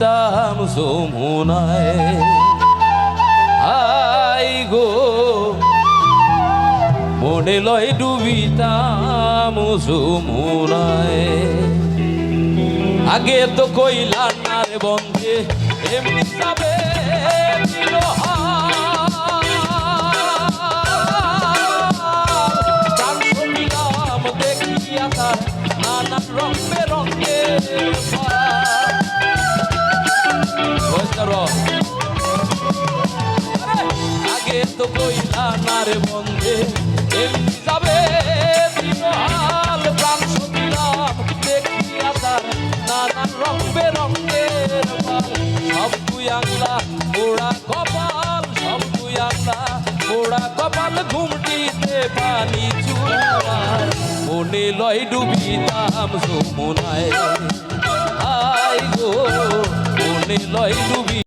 তাম যমুনায় I go মনে লয় ডুবিতাম যমুনায়। আগে তো কইলা না রে বন্ধে এমনি যাবে দেখিয়া তার নানান রং বেরঙের আগে তো কইলা না রে বন্ধে এমনি যাবে দিনহাল প্রাণ সবিলাম দেখিয়া তার নানান রং বেরঙের মাল। সব তুই আংলা পোড়া কপাল, সব তুই আংলা পোড়া কপাল, ঘুমটিতে পানি চুলায় মনে লয় ডুবিতাম যমুনায় আই গো মনে লয় ডুবি